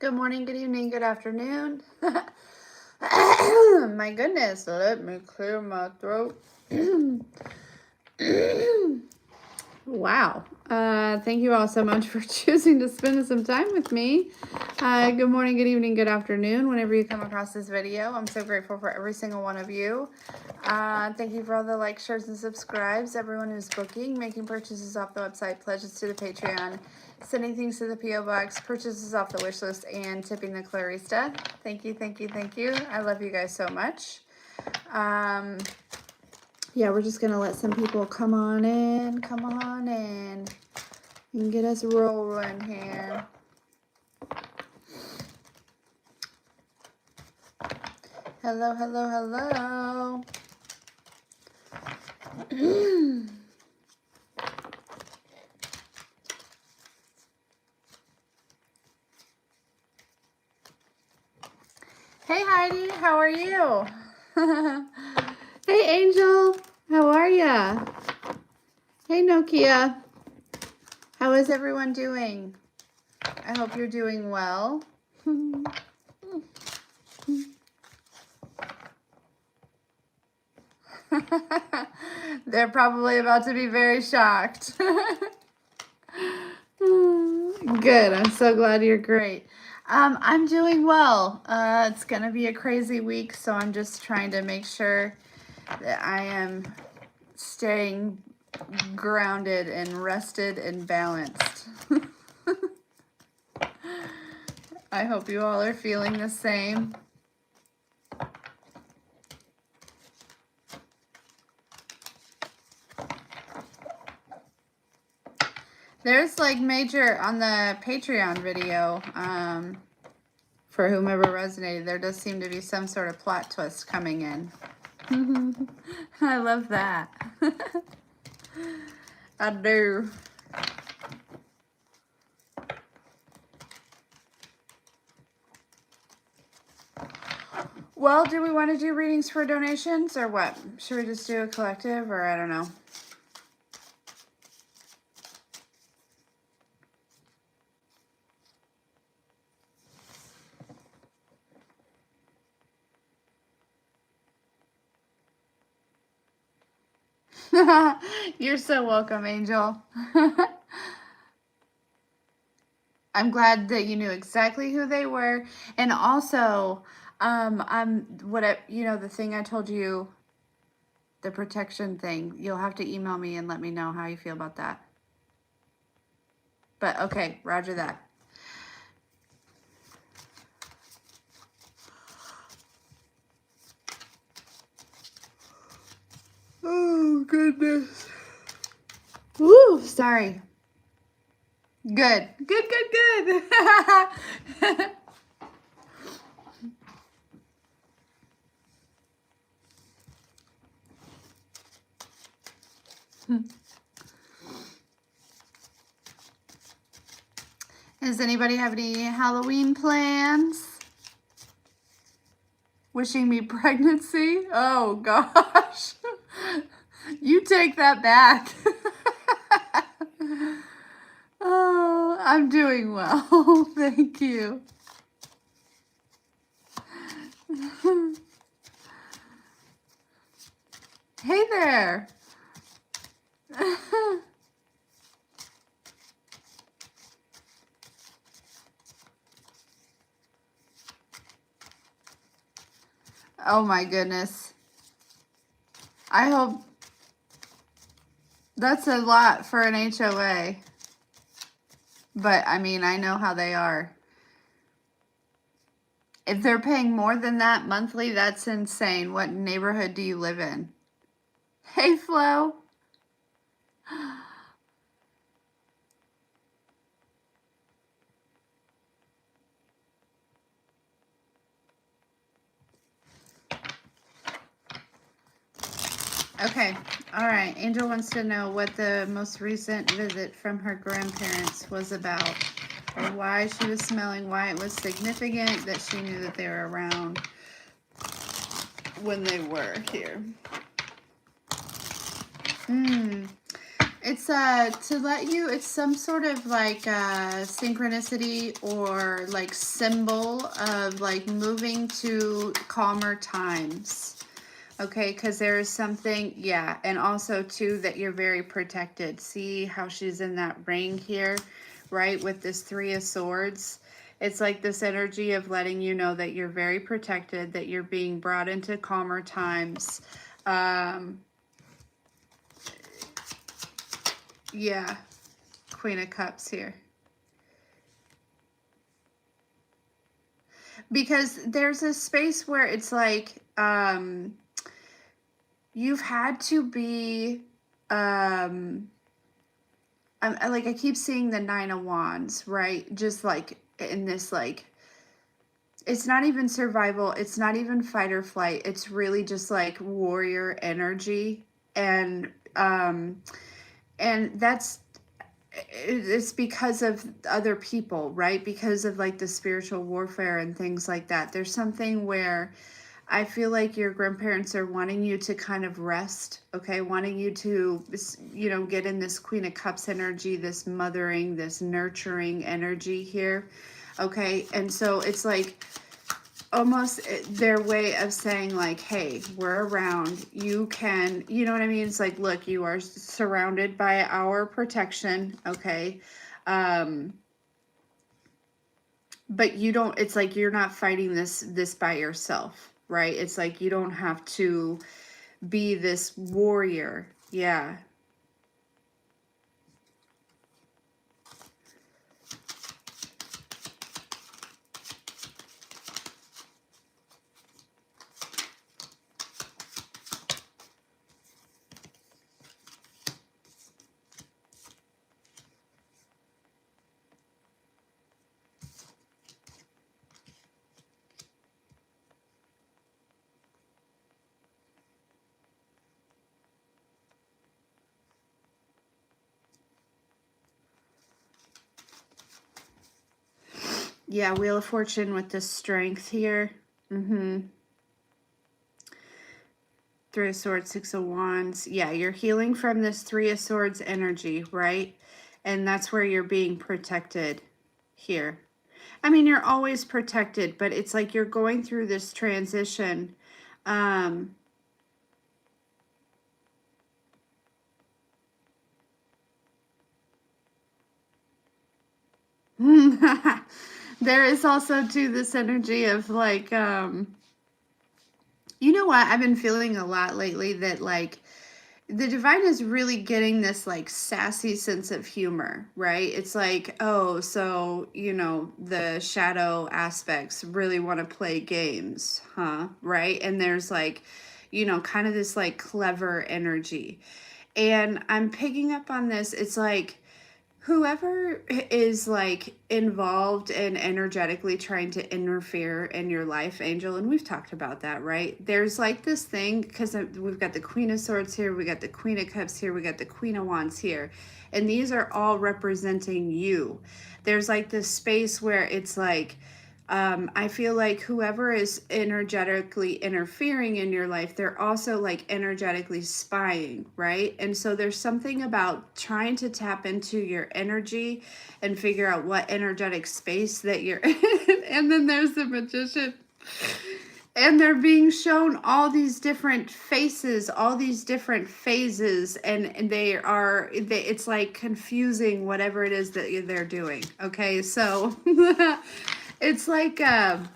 Good morning, good evening, good afternoon. My goodness, let me clear my throat. Wow. Thank you all so much for choosing to spend some time with me. Good morning, good evening, good afternoon, whenever you come across this video. I'm so grateful for every single one of you. Thank you for all the likes, shares, and subscribes. Everyone who's booking, making purchases off the website, pledges to the Patreon, sending things to the P.O. Box, purchases off the wish list, and tipping the Clarista. Thank you, thank you, thank you. I love you guys so much. Yeah, we're just going to let some people come on in, and get us rolling here. Hello, hello, hello. Hey, Heidi, how are you? Hey, Angel, how are ya? Hey, Nokia, how is everyone doing? I hope you're doing well. They're probably about to be very shocked. Good, I'm so glad you're great. I'm doing well. It's gonna be a crazy week, so I'm just trying to make sure that I am staying grounded and rested and balanced. I hope you all are feeling the same. There's like major on the Patreon video, for whomever resonated, there does seem to be some sort of plot twist coming in. I love that. I do. Well, do we want to do readings for donations or what? Should we just do a collective, or I don't know. You're so welcome, Angel. I'm glad that you knew exactly who they were. And also, the thing I told you, the protection thing, you'll have to email me and let me know how you feel about that. But okay, roger that. Oh, goodness. Woo, sorry. Good. Good. Does anybody have any Halloween plans? Wishing me pregnancy? Oh, gosh. You take that back. Oh, I'm doing well. Thank you. Hey there. Oh my goodness. I hope that's a lot for an HOA. But I mean, I know how they are. If they're paying more than that monthly, that's insane. What neighborhood do you live in? Hey, Flo. Okay, all right. Angel wants to know what the most recent visit from her grandparents was about, or why she was smelling, why it was significant that she knew that they were around when they were here. It's to let you, it's some sort of like synchronicity or like symbol of like moving to calmer times. Okay, because there is something, yeah, and also too that you're very protected. See how she's in that ring here, right, with this Three of Swords. It's like this energy of letting you know that you're very protected, that you're being brought into calmer times. Yeah, Queen of Cups here. Because there's a space where it's like, you've had to be, I keep seeing the Nine of Wands, right? Just like in this, like, it's not even survival. It's not even fight or flight. It's really just like warrior energy. And that's, it's because of other people, right? Because of like the spiritual warfare and things like that. There's something where I feel like your grandparents are wanting you to kind of rest, okay? Wanting you to, get in this Queen of Cups energy, this mothering, this nurturing energy here, okay? And so it's like almost their way of saying like, hey, we're around. You can, you know what I mean? It's like, look, you are surrounded by our protection, okay? But you don't, it's like you're not fighting this by yourself, right? It's like you don't have to be this warrior. Yeah. Yeah, Wheel of Fortune with the strength here. Three of Swords, Six of Wands. Yeah, you're healing from this Three of Swords energy, right? And that's where you're being protected here. I mean, you're always protected, but it's like you're going through this transition. There is also too this energy of like, you know what? I've been feeling a lot lately that like the divine is really getting this like sassy sense of humor, right? It's like, oh, so, the shadow aspects really want to play games, huh? Right? And there's like, kind of this like clever energy. And I'm picking up on this. It's like, whoever is like involved in energetically trying to interfere in your life, Angel, and we've talked about that, right? There's like this thing because we've got the Queen of Swords here, we got the Queen of Cups here, we got the Queen of Wands here, and these are all representing you. There's like this space where it's like, I feel like whoever is energetically interfering in your life, they're also like energetically spying, right? And so there's something about trying to tap into your energy and figure out what energetic space that you're in. And then there's the Magician. And they're being shown all these different faces, all these different phases, and it's like confusing whatever it is that they're doing. Okay, so it's like, have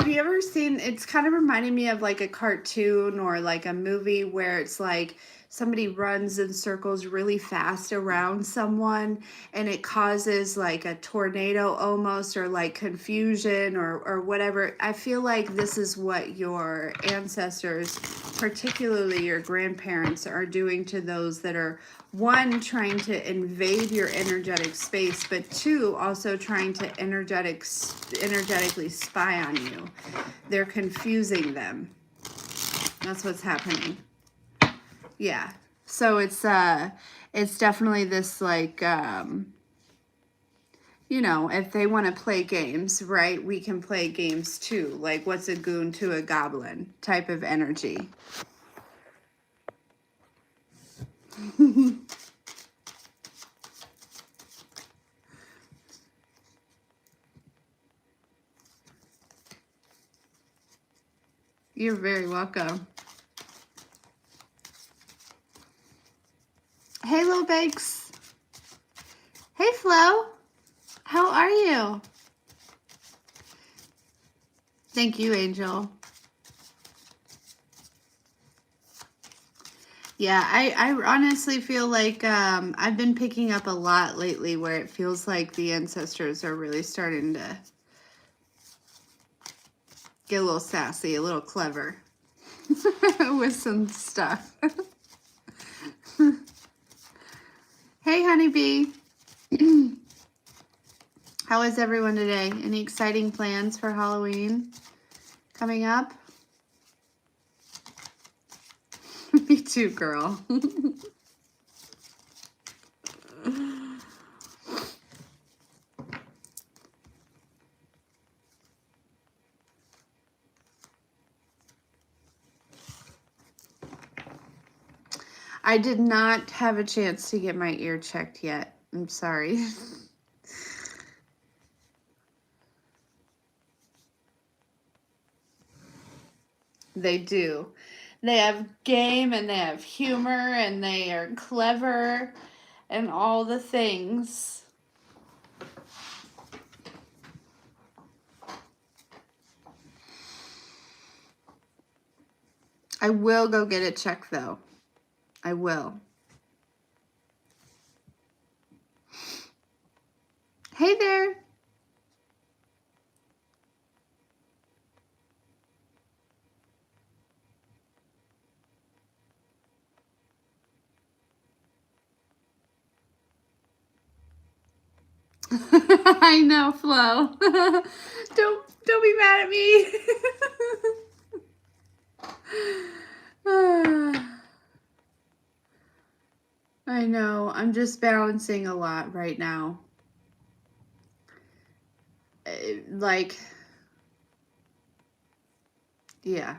you ever seen, it's kind of reminding me of like a cartoon or like a movie where it's like somebody runs in circles really fast around someone and it causes like a tornado almost, or like confusion or whatever. I feel like this is what your ancestors, particularly your grandparents, are doing to those that are, one, trying to invade your energetic space, but two, also trying to energetically spy on you. They're confusing them. That's what's happening. Yeah. So it's definitely this like, if they want to play games, right, we can play games too. Like, what's a goon to a goblin type of energy. You're very welcome. Hey, Little Bakes. Hey, Flo. How are you? Thank you, Angel. Yeah, I honestly feel like I've been picking up a lot lately where it feels like the ancestors are really starting to get a little sassy, a little clever with some stuff. Hey, honeybee. How is everyone today? Any exciting plans for Halloween coming up? Me too, girl. I did not have a chance to get my ear checked yet. I'm sorry. They do. They have game and they have humor and they are clever and all the things. I will go get it checked though. I will. Hey there. I know, Flo. Don't be mad at me. I know. I'm just balancing a lot right now. Like, yeah.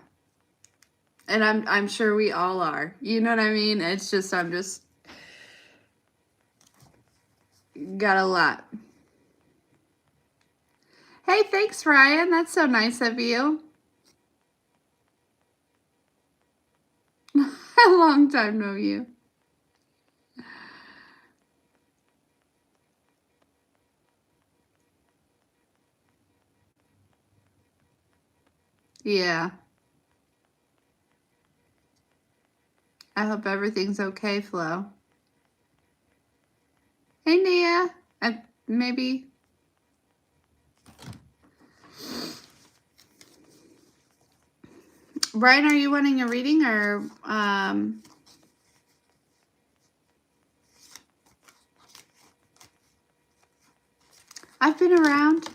And I'm sure we all are. You know what I mean? It's just I'm just got a lot. Hey, thanks, Ryan. That's so nice of you. A long time no you. Yeah. I hope everything's okay, Flo. Hey, Nia. Maybe. Brian, are you wanting a reading or I've been around.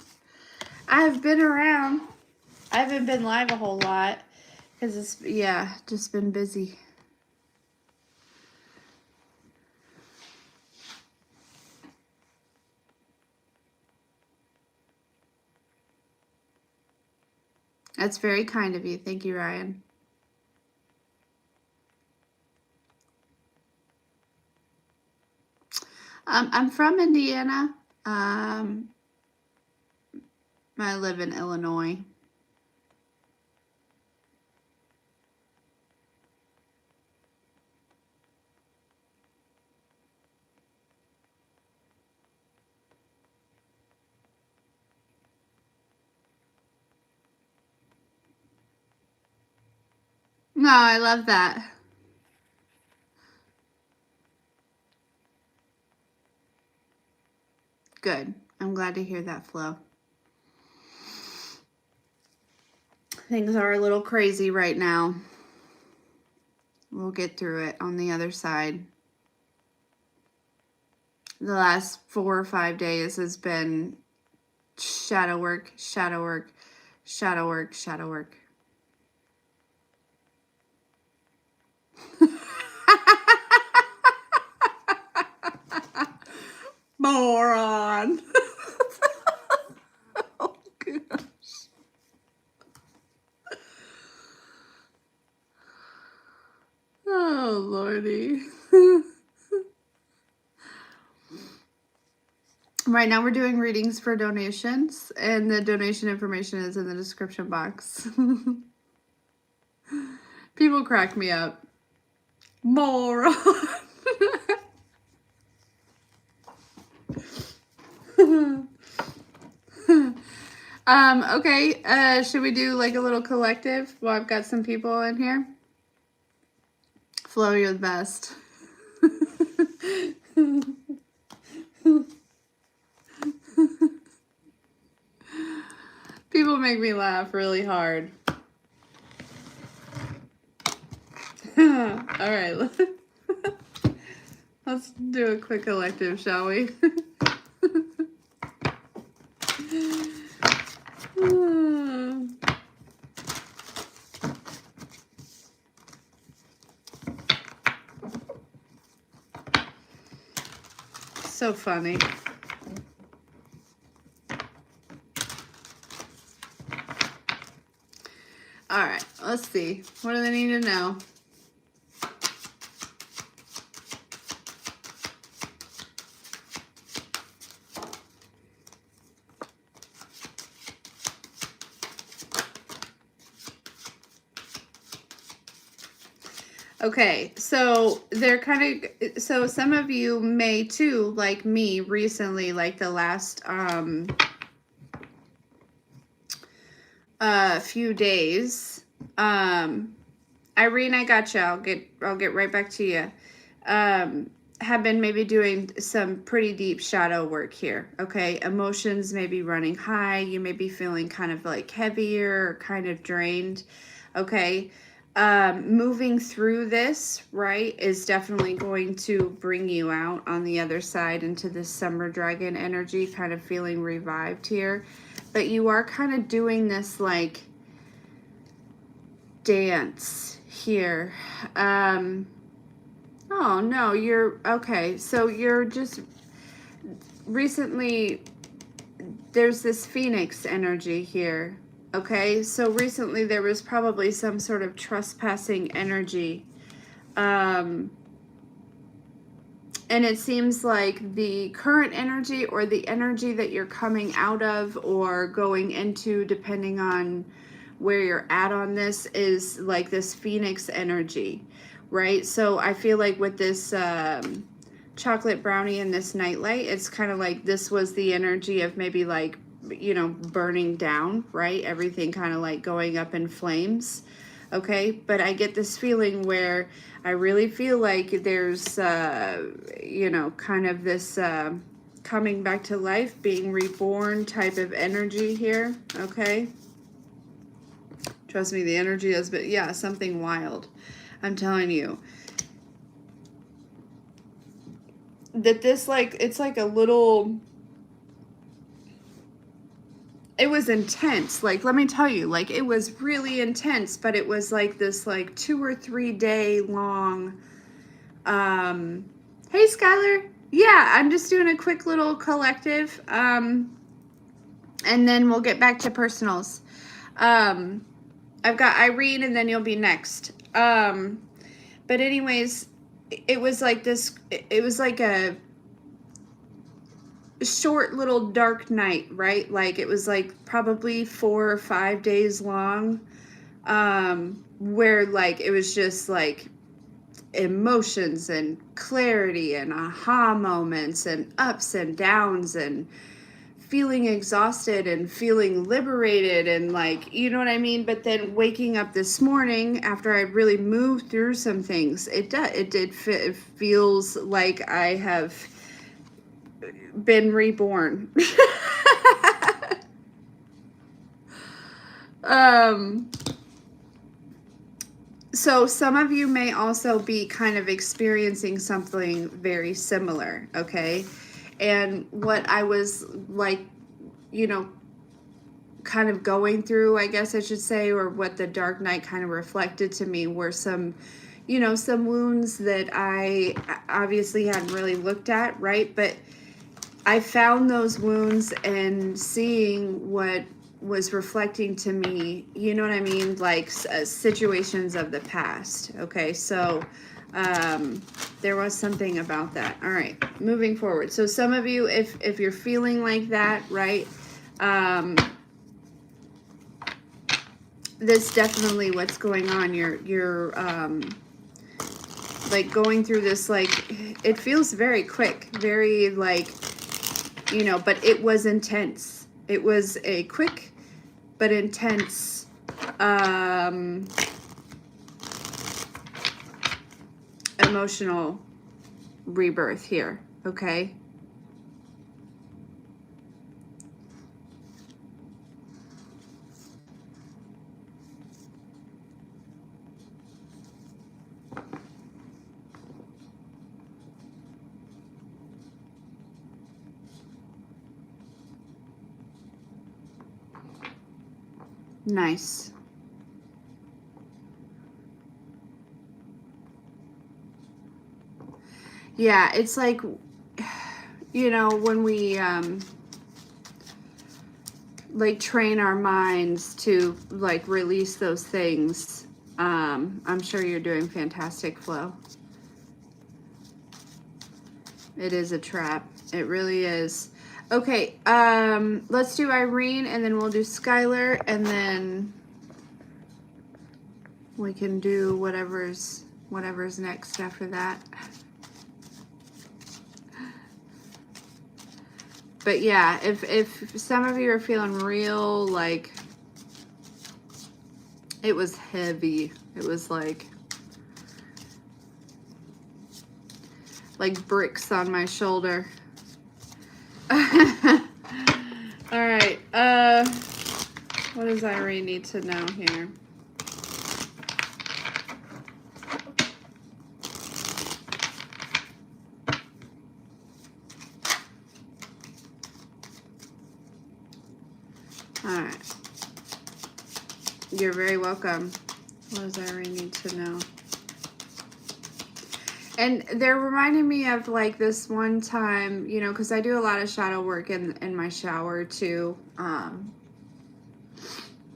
I've been around. I haven't been live a whole lot because it's, yeah, just been busy. That's very kind of you. Thank you, Ryan. I'm from Indiana. I live in Illinois. No, I love that. Good. I'm glad to hear that, Flo. Things are a little crazy right now. We'll get through it on the other side. The last 4 or 5 days has been shadow work, shadow work, shadow work, shadow work. Moron. Oh, gosh. Oh, Lordy. Right now we're doing readings for donations, and the donation information is in the description box. People crack me up. Moron. Okay, should we do like a little collective? Well, I've got some people in here. Flo, you're the best. People make me laugh really hard. All right, let's do a quick collective, shall we? So funny. All right, let's see. What do they need to know? Okay, so they're kind of, so some of you may too, like me recently, like the last few days. Irene, I got you. I'll get right back to you. Have been maybe doing some pretty deep shadow work here. Okay, emotions may be running high. You may be feeling kind of like heavier, or kind of drained. Okay. Moving through this, right, is definitely going to bring you out on the other side into this summer dragon energy, kind of feeling revived here. But you are kind of doing this like dance here. Oh no, you're okay. So you're just recently, there's this Phoenix energy here. Okay, so recently there was probably some sort of trespassing energy. And it seems like the current energy or the energy that you're coming out of or going into, depending on where you're at on this, is like this Phoenix energy, right? So I feel like with this chocolate brownie and this nightlight, it's kind of like this was the energy of maybe like, you know, burning down, right? Everything kind of like going up in flames. Okay, but I get this feeling where I really feel like there's you know, kind of this coming back to life, being reborn type of energy here. Okay, trust me, the energy is, but yeah, something wild. I'm telling you that this, like, it's like a little, it was intense. Like, let me tell you, like, it was really intense, but it was like this, like 2 or 3 day long, hey, Skylar. Yeah, I'm just doing a quick little collective, and then we'll get back to personals. I've got Irene, and then you'll be next. But anyways, it was like this, it was like a short little dark night, right? Like it was like probably 4 or 5 days long, where like it was just like emotions and clarity and aha moments and ups and downs and feeling exhausted and feeling liberated and, like, you know what I mean? But then waking up this morning after I really moved through some things, it feels like I have been reborn. So some of you may also be kind of experiencing something very similar, okay? And what I was like, you know, kind of going through, I guess I should say, or what the dark night kind of reflected to me were some, you know, some wounds that I obviously hadn't really looked at, right? But I found those wounds and seeing what was reflecting to me, you know what I mean? Like situations of the past. Okay, so There was something about that. All right, moving forward. So some of you, if you're feeling like that, right? This definitely what's going on. You're like going through this, like, it feels very quick, very like, you know, but it was intense. It was a quick but intense emotional rebirth here, okay? Nice. Yeah, it's like, you know, when we like train our minds to like release those things. I'm sure you're doing fantastic, Flo. It is a trap. It really is. Okay, let's do Irene, and then we'll do Skylar, and then we can do whatever's next after that. But yeah, if some of you are feeling real, like, it was heavy. It was like bricks on my shoulder. All right. What does Irene need to know here? All right. You're very welcome. What does Irene need to know? And they're reminding me of like this one time, you know, because I do a lot of shadow work in my shower too.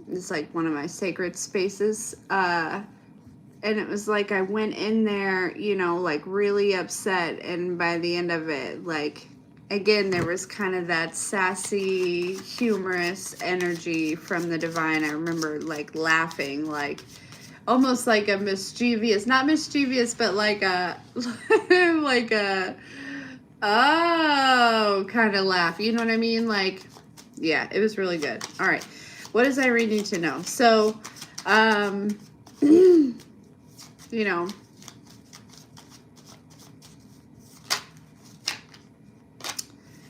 It's like one of my sacred spaces. And it was like I went in there, you know, like really upset. And by the end of it, like, again, there was kind of that sassy, humorous energy from the divine. I remember like laughing, like almost like a mischievous, not mischievous, but like a, like a, oh, kind of laugh. You know what I mean? Like, yeah, it was really good. All right. What does Irene need to know? So, you know,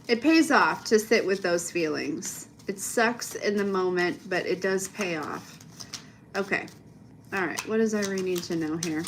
it pays off to sit with those feelings. It sucks in the moment, but it does pay off. Okay. All right. What does Irene need to know here?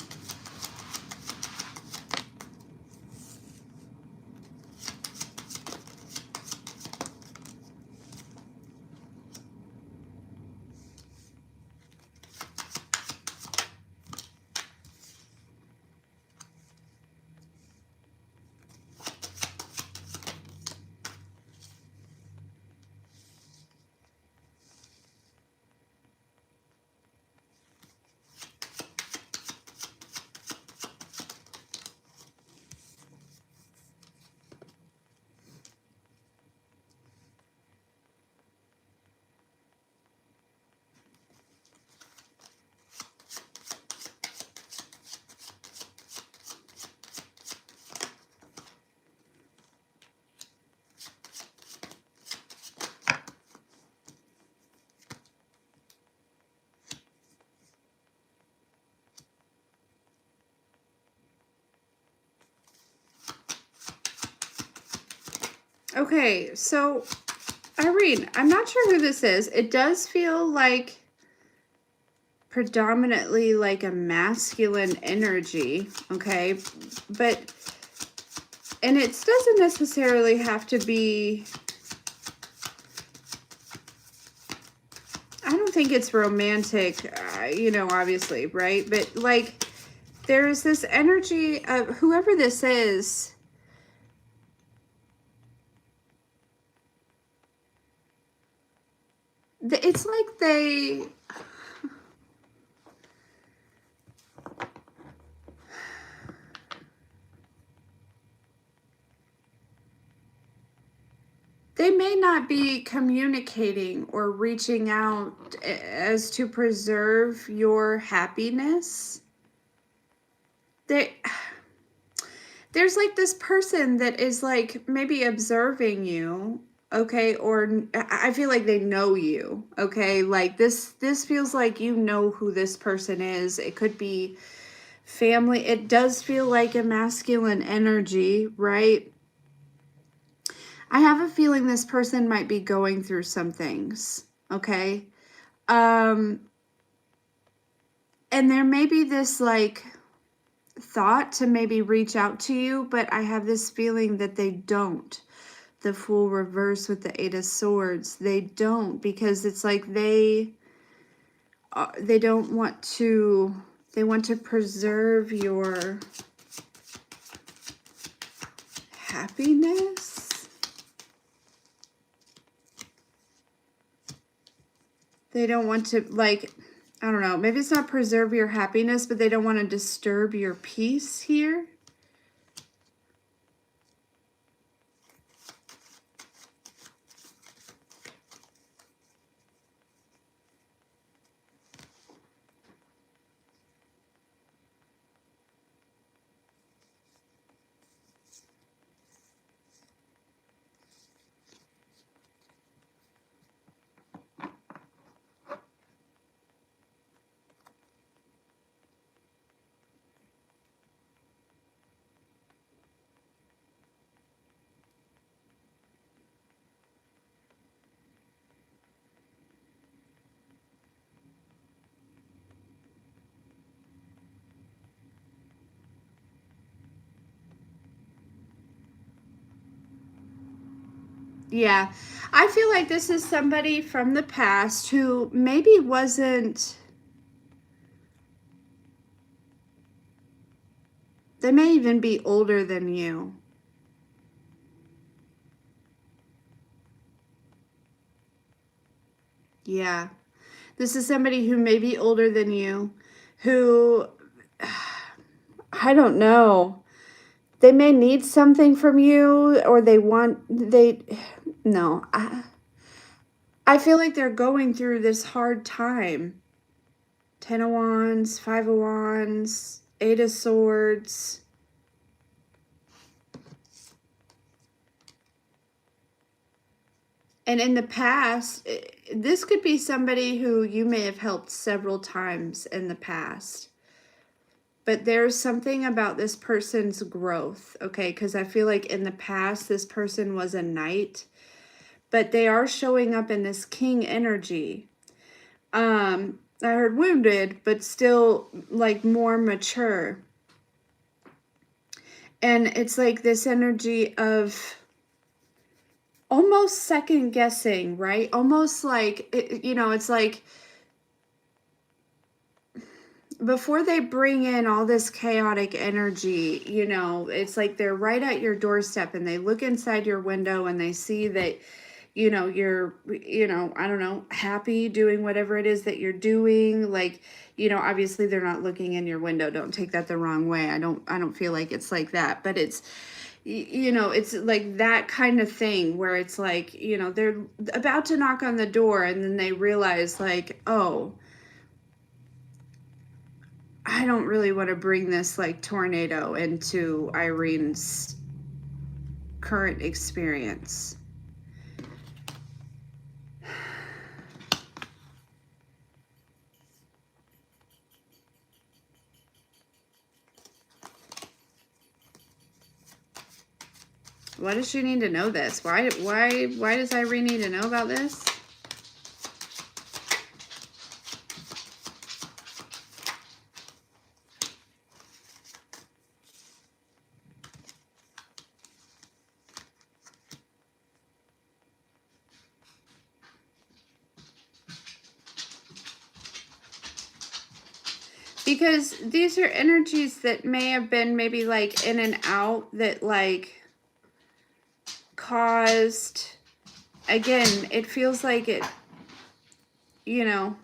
Okay, so Irene, I'm not sure who this is. It does feel like predominantly like a masculine energy, okay? But, and it doesn't necessarily have to be, I don't think it's romantic, you know, obviously, right? But like, there's this energy of whoever this is. It's like they, not be communicating or reaching out as to preserve your happiness. There's like this person that is like maybe observing you, okay, or I feel like they know you, okay, like this feels like you know who this person is. It could be family. It does feel like a masculine energy, right? I have a feeling this person might be going through some things, okay? And there may be this like thought to maybe reach out to you, but I have this feeling that they don't. The Fool reverse with the Eight of Swords, they don't, because it's like they don't want to, they want to preserve your happiness. They don't want to, like, I don't know, maybe it's not preserve your happiness, but they don't want to disturb your peace here. Yeah, I feel like this is somebody from the past who maybe wasn't, they may even be older than you. Yeah, this is somebody who may be older than you, who, I don't know, they may need something from you, or no, I feel like they're going through this hard time. 10 of Wands, 5 of Wands, 8 of Swords. And in the past, this could be somebody who you may have helped several times in the past. But there's something about this person's growth, okay? Because I feel like in the past, this person was a knight. But they are showing up in this king energy. I heard wounded, but still like more mature. And it's like this energy of almost second guessing, right? Almost like, you know, it's like before they bring in all this chaotic energy, you know, it's like they're right at your doorstep and they look inside your window and they see that, you know, you're, you know, I don't know, happy doing whatever it is that you're doing. Like, you know, obviously they're not looking in your window. Don't take that the wrong way. I don't feel like it's like that, but it's, you know, it's like that kind of thing where it's like, you know, they're about to knock on the door and then they realize like, oh, I don't really want to bring this like tornado into Irene's current experience. Why does she need to know this? Why does Irene need to know about this? Because these are energies that may have been maybe like in and out that like caused, again, it feels like it, you know,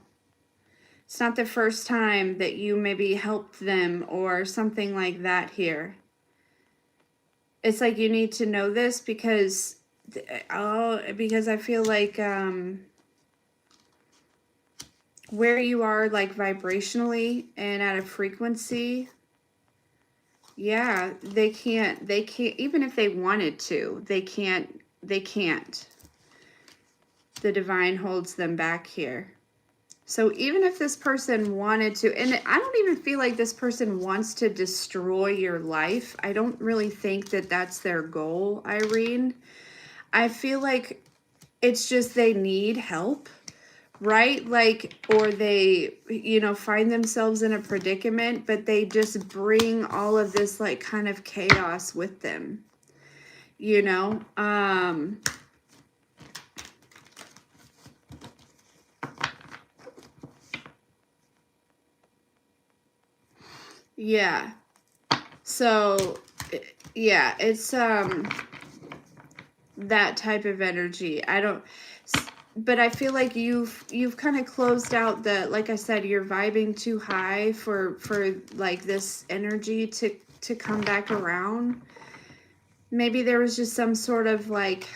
it's not the first time that you maybe helped them or something like that here. It's like you need to know this because because I feel like where you are, like vibrationally and at a frequency, yeah, they can't, even if they wanted to, they can't. The divine holds them back here. So even if this person wanted to, and I don't even feel like this person wants to destroy your life. I don't really think that that's their goal, Irene. I feel like it's just they need help, right? Like, or they, find themselves in a predicament, but they just bring all of this like kind of chaos with them, you know? Yeah. So, yeah, it's that type of energy. But I feel like you've kind of closed out the, like I said, you're vibing too high for like this energy to come back around. Maybe there was just some sort of like,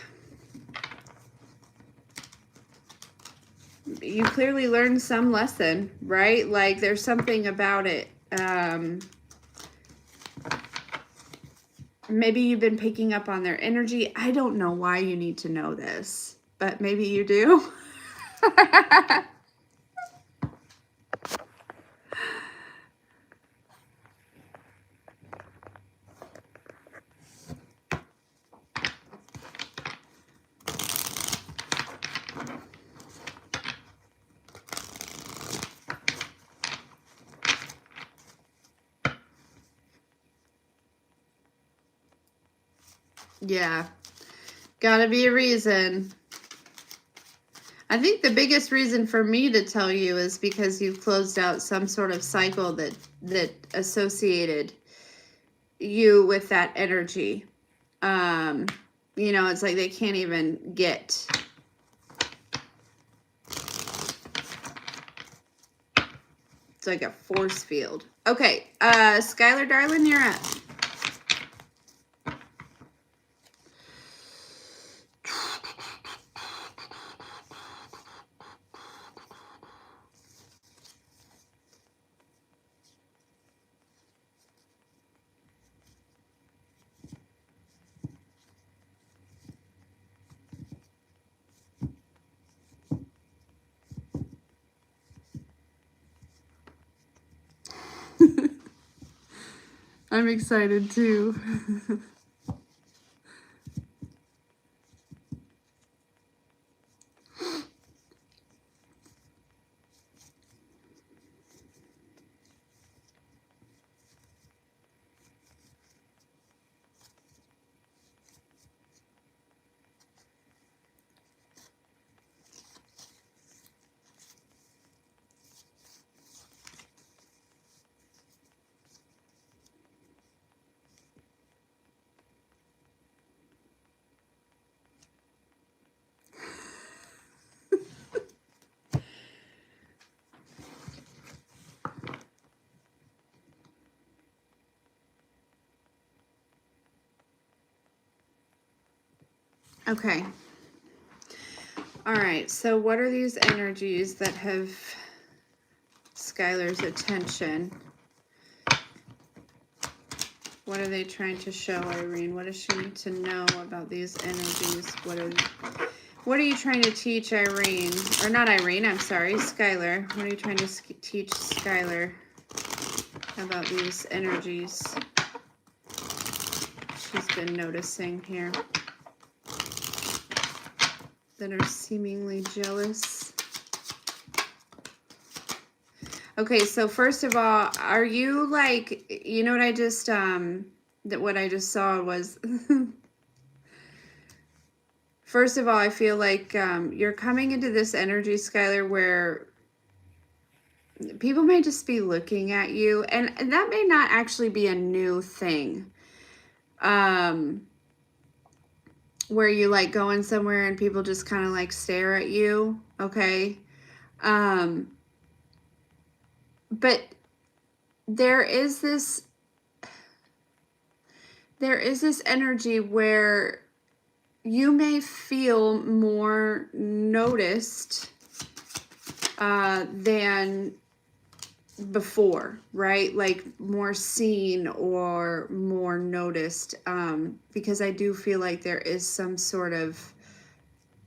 you clearly learned some lesson, right? Like there's something about it. Maybe you've been picking up on their energy. I don't know why you need to know this, but maybe you do. Yeah, gotta be a reason. I think the biggest reason for me to tell you is because you've closed out some sort of cycle that associated you with that energy. It's like they can't even get. It's like a force field. Okay, Skylar, darling, you're up. I'm excited too. Okay. All right. So what are these energies that have Skylar's attention? What are they trying to show, Irene? What does she need to know about these energies? What are you trying to teach Irene? Or not Irene, I'm sorry, Skylar. What are you trying to teach Skylar about these energies she's been noticing here that are seemingly jealous? Okay, so first of all, are you like, what I just, what I just saw was, first of all, I feel like you're coming into this energy, Skylar, where people may just be looking at you, and that may not actually be a new thing. Where you like going somewhere and people just kind of like stare at you, okay? But there is this energy where you may feel more noticed than before, right? Like more seen or more noticed, because I do feel like there is some sort of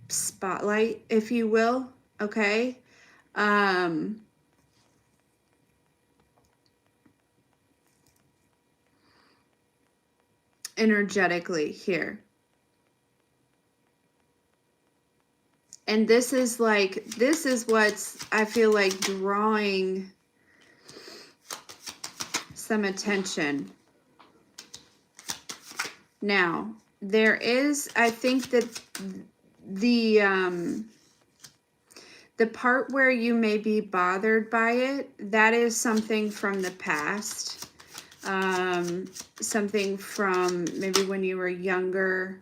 spotlight, if you will, okay? Energetically here. And this is what's, I feel like, drawing some attention. Now, there is, I think that the part where you may be bothered by it, that is something from the past. Something from maybe when you were younger.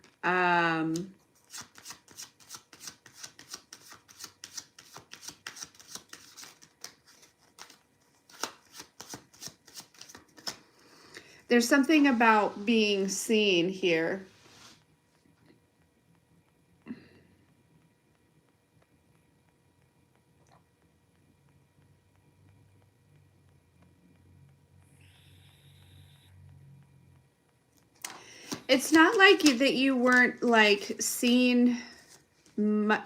There's something about being seen here. It's not like that you weren't like seen. How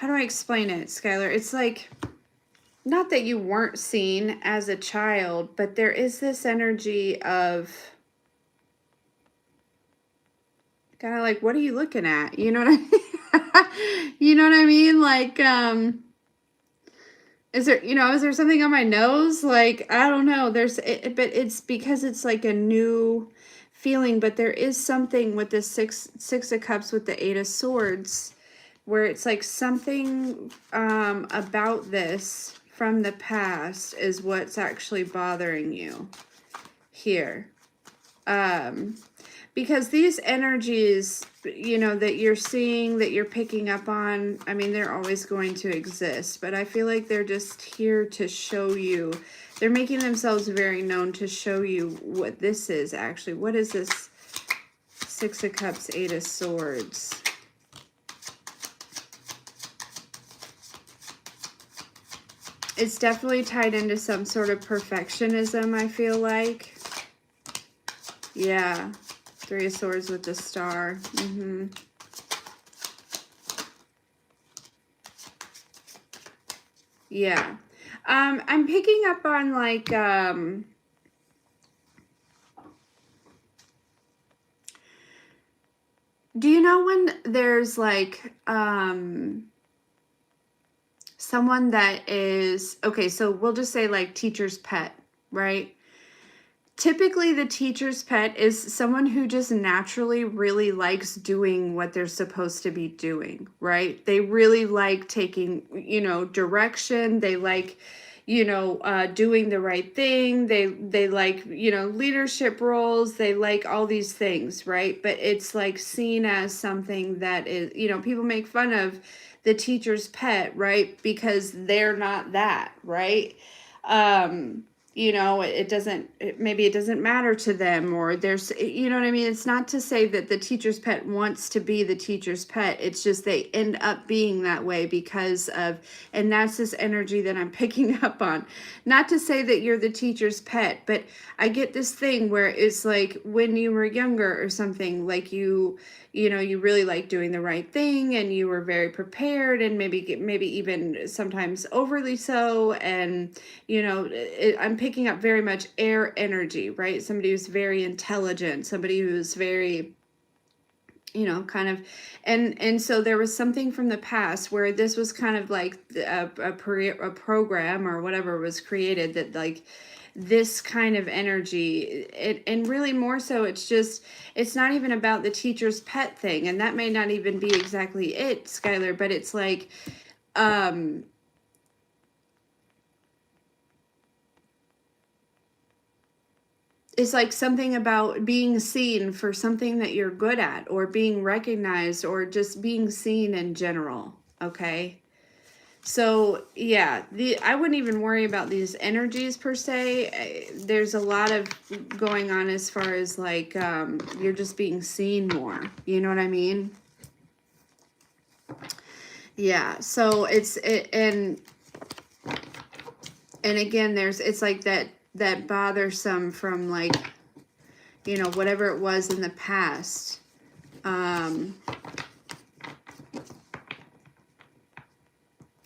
do I explain it, Skylar? It's like, not that you weren't seen as a child, but there is this energy of kind of like, what are you looking at? You know what I mean? You know what I mean? Like, is there something on my nose? Like, I don't know. But it's because it's like a new feeling, but there is something with the six of cups with the 8 of swords where it's like something about this from the past is what's actually bothering you here. Because these energies, that you're seeing, that you're picking up on, I mean, they're always going to exist, but I feel like they're just here to show you. They're making themselves very known to show you what this is actually. What is this 6 of Cups, 8 of Swords? It's definitely tied into some sort of perfectionism, I feel like. Yeah. 3 of Swords with the Star. Yeah. I'm picking up on like, do you know when there's like, someone that is, okay, so we'll just say like teacher's pet, right? Typically, the teacher's pet is someone who just naturally really likes doing what they're supposed to be doing, right? They really like taking, direction. They like, doing the right thing. They like, leadership roles. They like all these things, right? But it's like seen as something that is, people make fun of the teacher's pet, right? Because they're not that, right? Maybe it doesn't matter to them, or there's, what I mean? It's not to say that the teacher's pet wants to be the teacher's pet. It's just they end up being that way because of, and that's this energy that I'm picking up on. Not to say that you're the teacher's pet, but I get this thing where it's like when you were younger or something, like you really like doing the right thing and you were very prepared and maybe even sometimes overly so. And, I'm picking up very much air energy, right? Somebody who's very intelligent, somebody who's very, kind of, and so there was something from the past where this was kind of like a program or whatever was created that like, this kind of energy, and really more so, it's not even about the teacher's pet thing, and that may not even be exactly it, Skylar, but it's like, it's like something about being seen for something that you're good at, or being recognized, or just being seen in general, okay? So yeah, I wouldn't even worry about these energies per se. There's a lot of going on as far as like you're just being seen more. You know what I mean? Yeah. So and again, it's like that bothersome from like, you know, whatever it was in the past.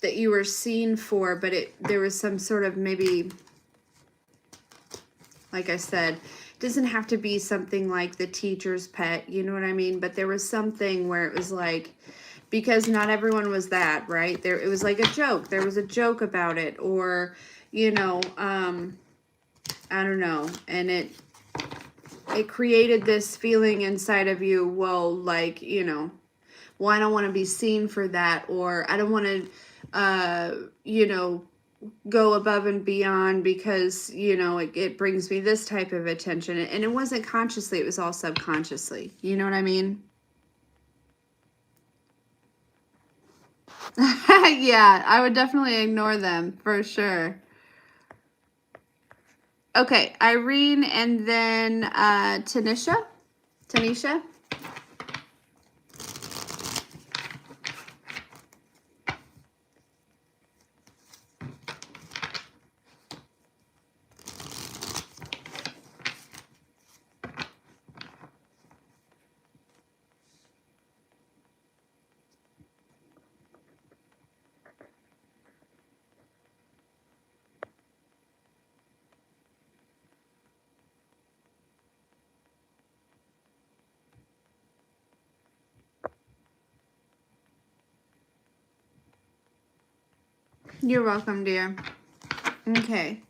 That you were seen for, but there was some sort of maybe, like I said, it doesn't have to be something like the teacher's pet, you know what I mean? But there was something where it was like, because not everyone was that, right? It was like a joke. There was a joke about it, or, you know, I don't know. And it created this feeling inside of you, well, like, you know, well, I don't want to be seen for that, or I don't want to, you know, go above and beyond because, you know, it brings me this type of attention. And it wasn't consciously, it was all subconsciously. You know what I mean? Yeah, I would definitely ignore them for sure. Okay, Irene and then Tanisha. You're welcome, dear. Okay.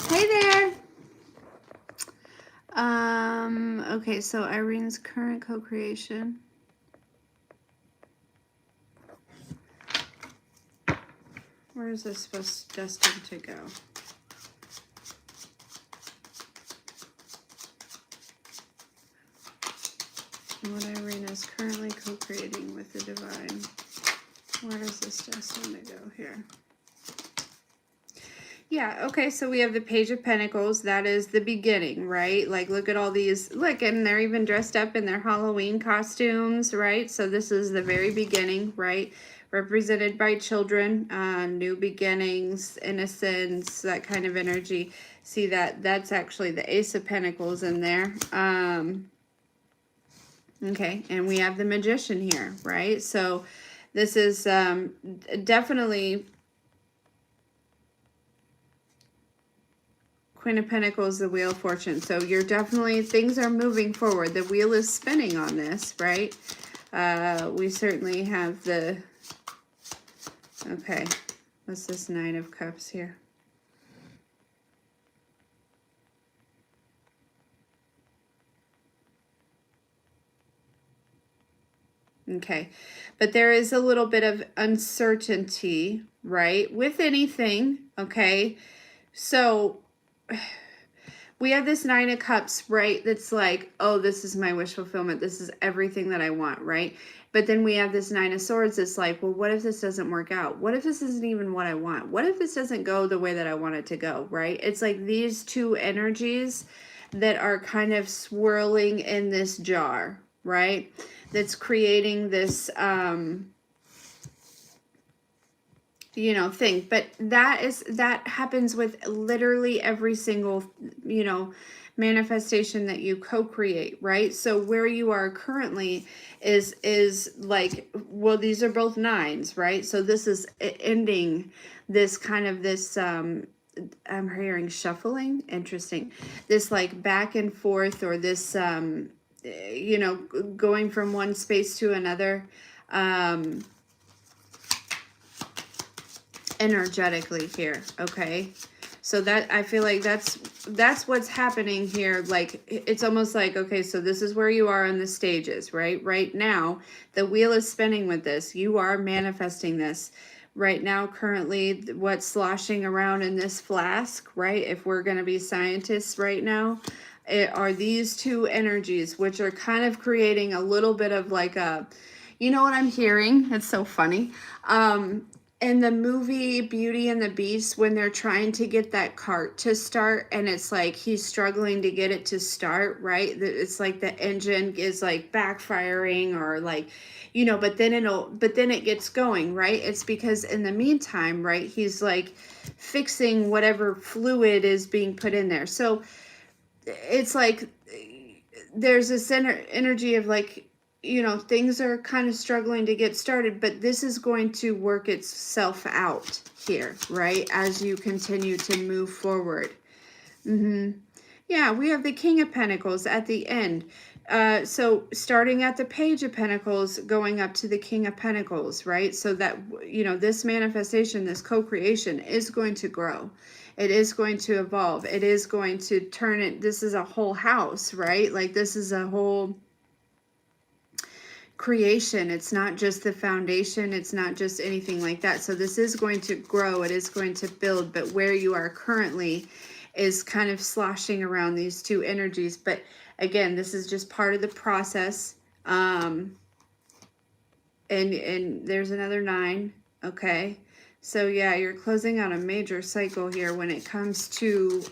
Hey there. Okay, so Irene's current co-creation. Where is this destined to go? What Irene is currently co-creating with the divine. Where is this destined to go here? Yeah, okay, so we have the Page of Pentacles. That is the beginning, right? Like, look at all these. Look, and they're even dressed up in their Halloween costumes, right? So this is the very beginning, right? Represented by children, new beginnings, innocence, that kind of energy. See that? That's actually the Ace of Pentacles in there. Okay, and we have the Magician here, right? So this is definitely... Queen of Pentacles, the Wheel of Fortune. So you're definitely, things are moving forward. The wheel is spinning on this, right? We certainly have the, okay, what's this Nine of Cups here? Okay, but there is a little bit of uncertainty, right? With anything, okay? So we have this Nine of Cups, right? That's like, oh, this is my wish fulfillment. This is everything that I want, right? But then we have this Nine of Swords. It's like, well, what if this doesn't work out? What if this isn't even what I want? What if this doesn't go the way that I want it to go, right? It's like these two energies that are kind of swirling in this jar, right? That's creating this, you know, thing. But that happens with literally every single, you know, manifestation that you co-create, right? So where you are currently is like, well, these are both nines, right? So this is ending this kind of this I'm hearing shuffling. Interesting. This like back and forth, or this you know, going from one space to another energetically here. Okay, so that, I feel like that's what's happening here. Like, it's almost like, okay, so this is where you are in the stages, right now. The wheel is spinning with this. You are manifesting this right now. Currently, what's sloshing around in this flask, right? If we're going to be scientists right now, are these two energies, which are kind of creating a little bit of like a, you know what I'm hearing? It's so funny. In the movie Beauty and the Beast, when they're trying to get that cart to start, and it's like he's struggling to get it to start, right? It's like the engine is like backfiring, or like, you know, but then it gets going, right? It's because in the meantime, right, he's like fixing whatever fluid is being put in there. So it's like there's this energy of like, you know, things are kind of struggling to get started, but this is going to work itself out here, right? As you continue to move forward. Yeah, we have the King of Pentacles at the end. So starting at the Page of Pentacles, going up to the King of Pentacles, right? So that, you know, this manifestation, this co-creation is going to grow. It is going to evolve. It is going to turn it. This is a whole house, right? Like this is a whole creation. It's not just the foundation. It's not just anything like that. So this is going to grow. It is going to build. But where you are currently is kind of sloshing around these two energies. But again, this is just part of the process. And there's another 9. Okay. So yeah, you're closing out a major cycle here when it comes to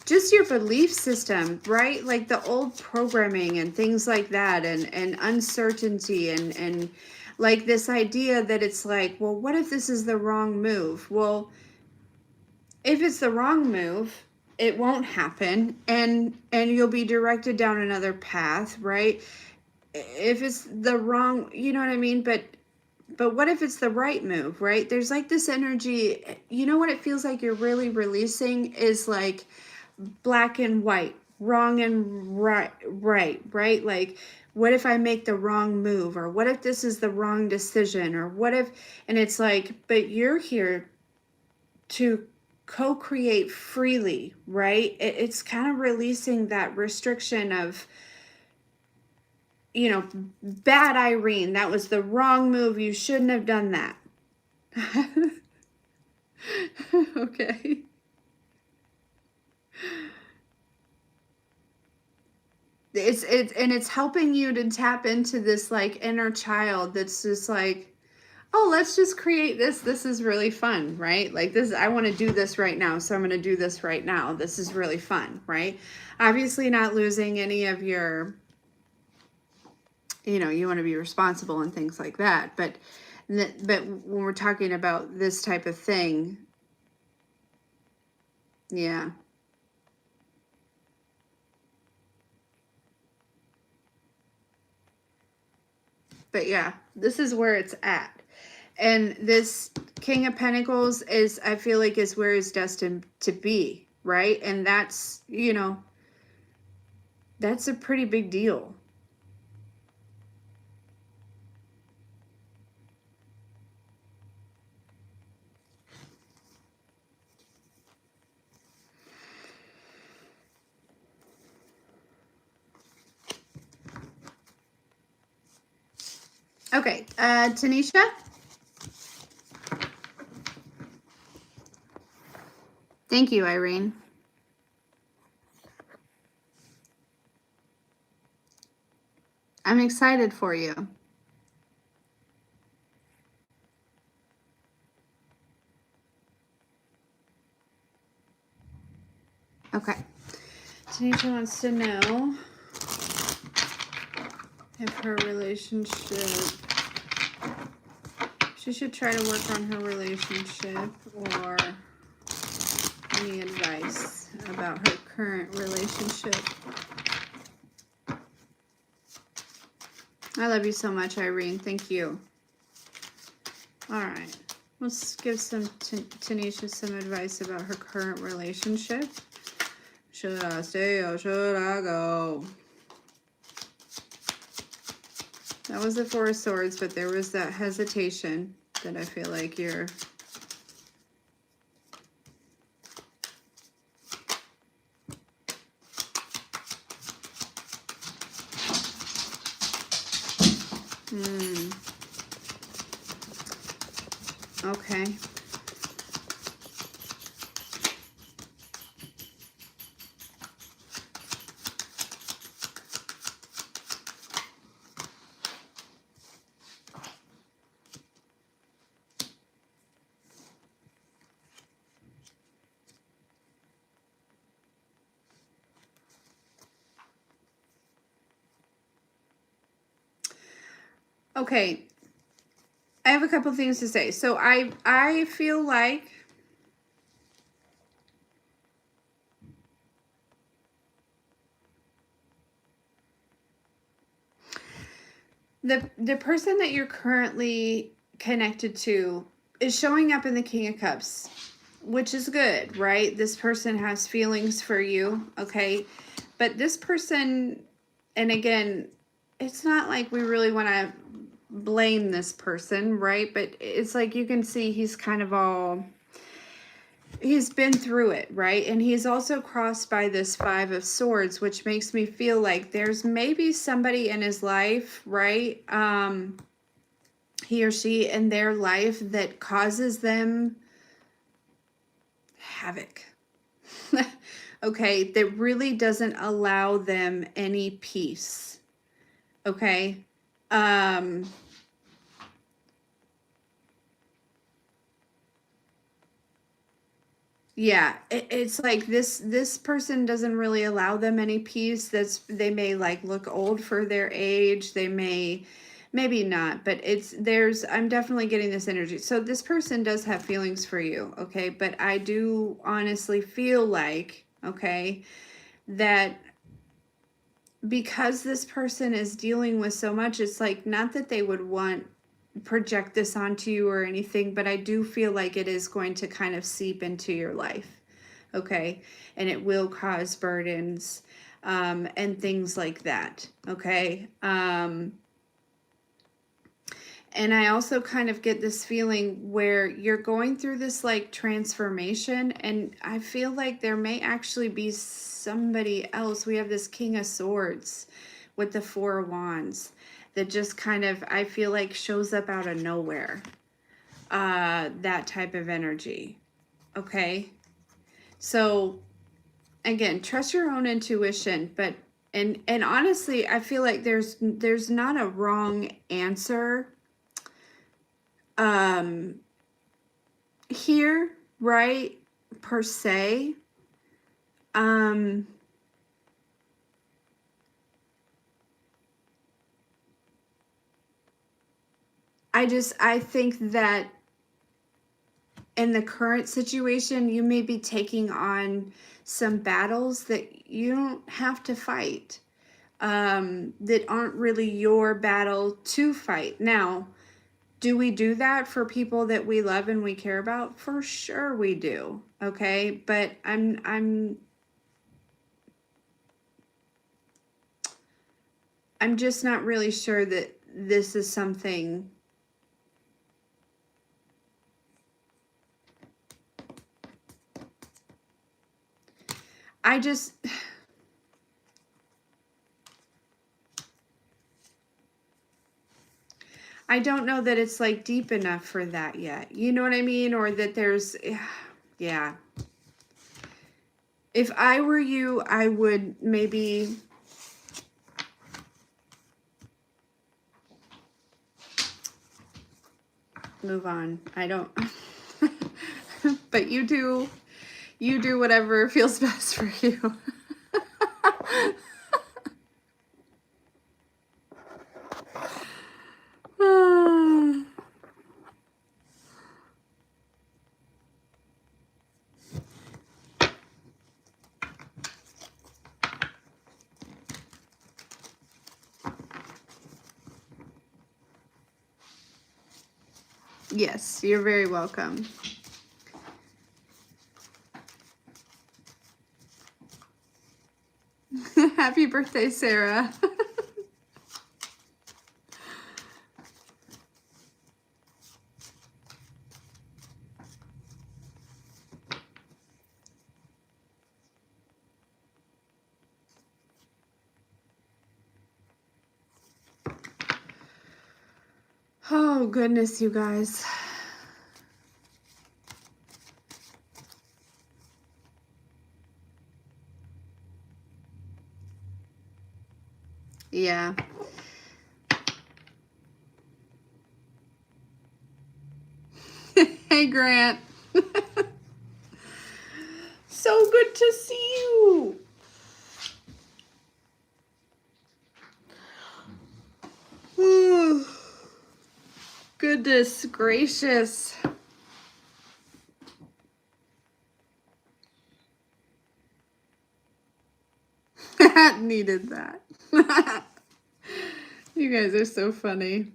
just your belief system, right? Like the old programming and things like that, and uncertainty, and like this idea that it's like, well, what if this is the wrong move? Well, if it's the wrong move, it won't happen, and you'll be directed down another path, right? If it's the wrong, you know what I mean? But what if it's the right move, right? There's like this energy, you know what it feels like you're really releasing is like black and white, wrong and right? Like, what if I make the wrong move? Or what if this is the wrong decision? Or what if, and it's like, but you're here to co-create freely, right? It's kind of releasing that restriction of, you know, bad Irene, that was the wrong move. You shouldn't have done that. Okay. It's helping you to tap into this like inner child that's just like, oh, let's just create this. This is really fun, right? Like this, I want to do this right now. So I'm going to do this right now. This is really fun, right? Obviously not losing any of your, you know, you want to be responsible and things like that. But when we're talking about this type of thing, yeah. But yeah, this is where it's at. And this King of Pentacles is, I feel like, is where it's destined to be, right? And that's, you know, that's a pretty big deal. Okay, Tanisha? Thank you, Irene. I'm excited for you. Okay. Tanisha wants to know if her relationship, she should try to work on her relationship, or any advice about her current relationship. I love you so much, Irene. Thank you. All right. Let's give Tanisha some advice about her current relationship. Should I stay or should I go? That was the 4 of Swords, but there was that hesitation that I feel like you're... Okay. Okay, I have a couple things to say. So I feel like the person that you're currently connected to is showing up in the King of Cups, which is good, right? This person has feelings for you, okay? But this person, and again, it's not like we really want to blame this person, right? But it's like you can see he's kind of all, he's been through it, right? And he's also crossed by this Five of Swords, which makes me feel like there's maybe somebody in his life, right? He or she in their life that causes them havoc. Okay, that really doesn't allow them any peace. Okay. Yeah, it's like this person doesn't really allow them any peace. They may like look old for their age. They may, maybe not, but I'm definitely getting this energy. So this person does have feelings for you, okay? But I do honestly feel like, okay, that because this person is dealing with so much, it's like not that they would project this onto you or anything, but I do feel like it is going to kind of seep into your life, okay? And it will cause burdens and things like that, okay? And I also kind of get this feeling where you're going through this like transformation, and I feel like there may actually be somebody else. We have this King of Swords with the Four of Wands that just kind of, I feel like, shows up out of nowhere. That type of energy. Okay. So again, trust your own intuition, but and honestly, I feel like there's not a wrong answer here, right? Per se. I think that in the current situation, you may be taking on some battles that you don't have to fight, that aren't really your battle to fight. Now, do we do that for people that we love and we care about? For sure we do. Okay, but I'm just not really sure that this is something. I just I don't know that it's like deep enough for that yet. You know what I mean? Or that there's, yeah. If I were you, I would maybe move on. I don't, but you do whatever feels best for you. Yes, you're very welcome. Happy birthday, Sarah. Oh, goodness, you guys. Yeah. Hey, Grant. So good to see you. Goodness gracious. Needed that. You guys are so funny.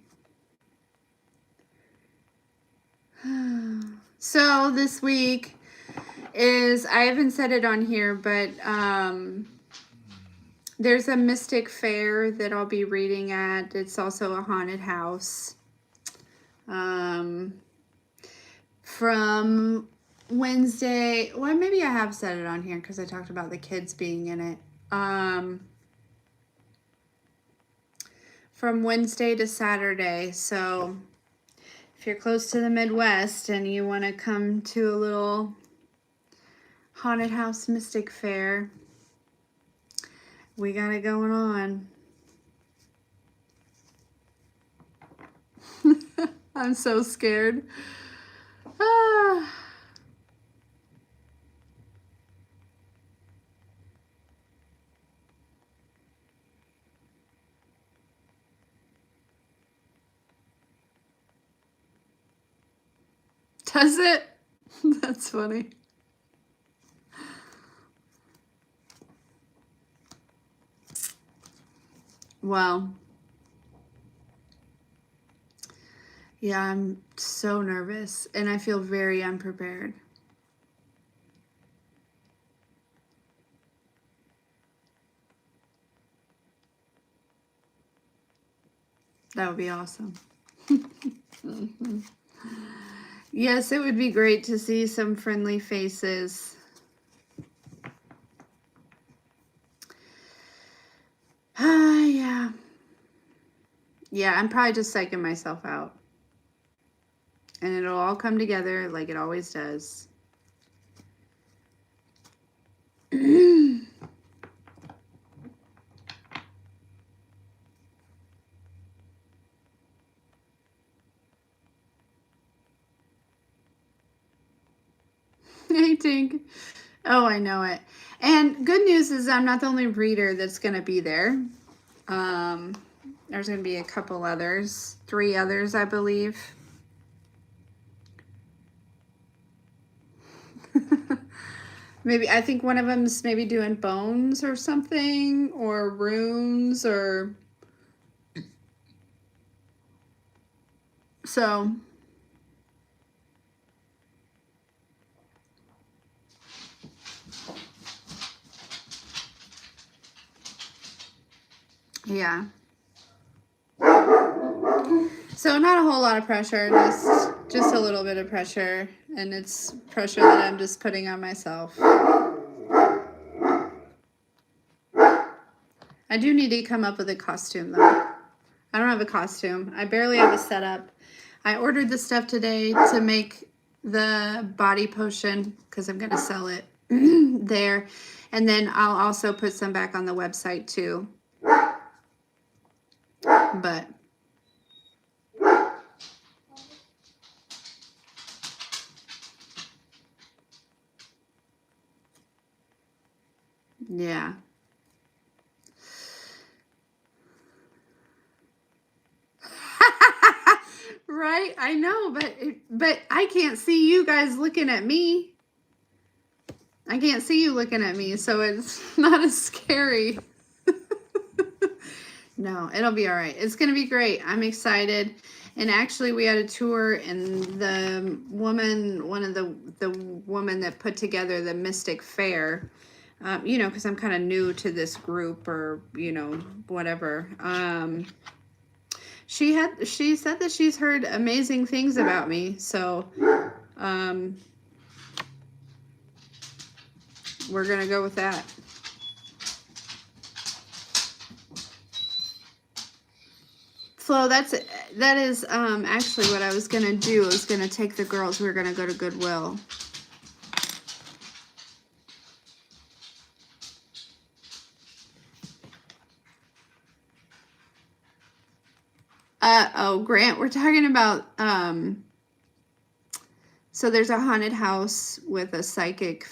So this week is, I haven't said it on here, but there's a mystic fair that I'll be reading at. It's also a haunted house. From Wednesday, well, maybe I have said it on here because I talked about the kids being in it. From Wednesday to Saturday. So if you're close to the Midwest and you want to come to a little haunted house mystic fair, we got it going on. I'm so scared. Ah. Does it? That's funny. Well, yeah, I'm so nervous and I feel very unprepared. That would be awesome. Yes, it would be great to see some friendly faces. Yeah. Yeah, I'm probably just psyching myself out. And it'll all come together like it always does. Hey, Tink. Oh, I know it. And good news is I'm not the only reader that's going to be there. There's going to be a couple others. 3 others, I believe. Maybe, I think one of them's maybe doing bones or something, or runes, or... So... Yeah. So not a whole lot of pressure, just a little bit of pressure, and it's pressure that I'm just putting on myself. I do need to come up with a costume though. I don't have a costume. I barely have a setup. I ordered the stuff today to make the body potion because I'm going to sell it there. And then I'll also put some back on the website too. But yeah. Right? I know, but I can't see you guys looking at me. I can't see you looking at me, so it's not as scary. No, it'll be all right. It's going to be great. I'm excited. And actually, we had a tour, and the woman, one of the woman that put together the Mystic Fair, you know, because I'm kind of new to this group, or you know, whatever. She said that she's heard amazing things about me, so we're gonna go with that. So that is actually what I was gonna do. I was gonna take the girls. We were gonna go to Goodwill. Oh, Grant, we're talking about so there's a haunted house with a psychic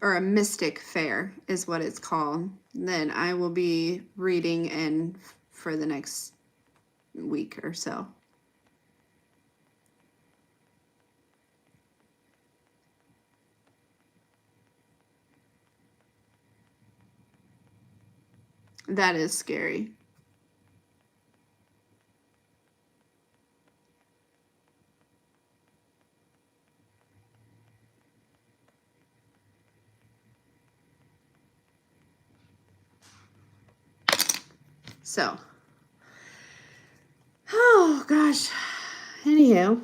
or a mystic fair is what it's called. Then I will be reading in for the next week or so. That is scary. So, oh gosh. Anywho.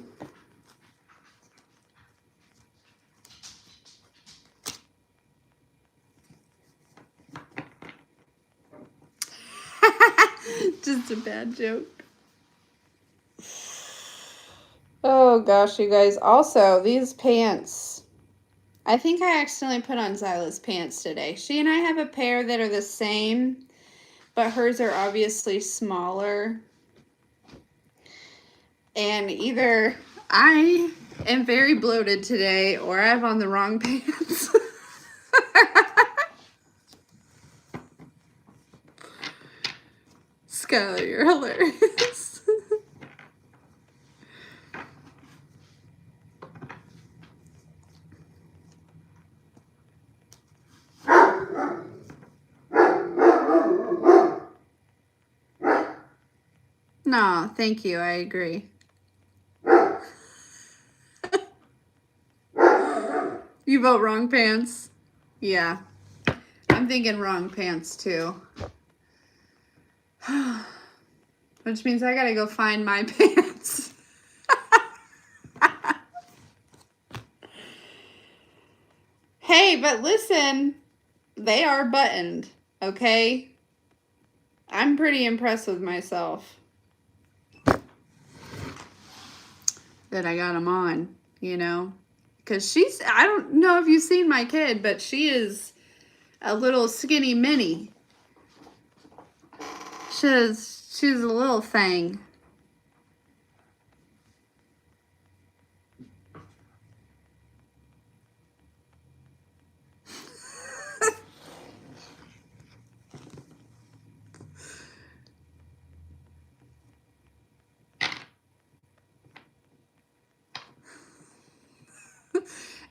Just a bad joke. Oh gosh, you guys. Also, these pants. I think I accidentally put on Zyla's pants today. She and I have a pair that are the same, but hers are obviously smaller. And either I am very bloated today or I have on the wrong pants. Skylar, you're hilarious. No, thank you. I agree. You vote wrong pants? Yeah. I'm thinking wrong pants too. Which means I gotta go find my pants. Hey, but listen, they are buttoned, okay? I'm pretty impressed with myself that I got them on, you know? Because I don't know if you've seen my kid, but she is a little skinny mini. She's a little thing.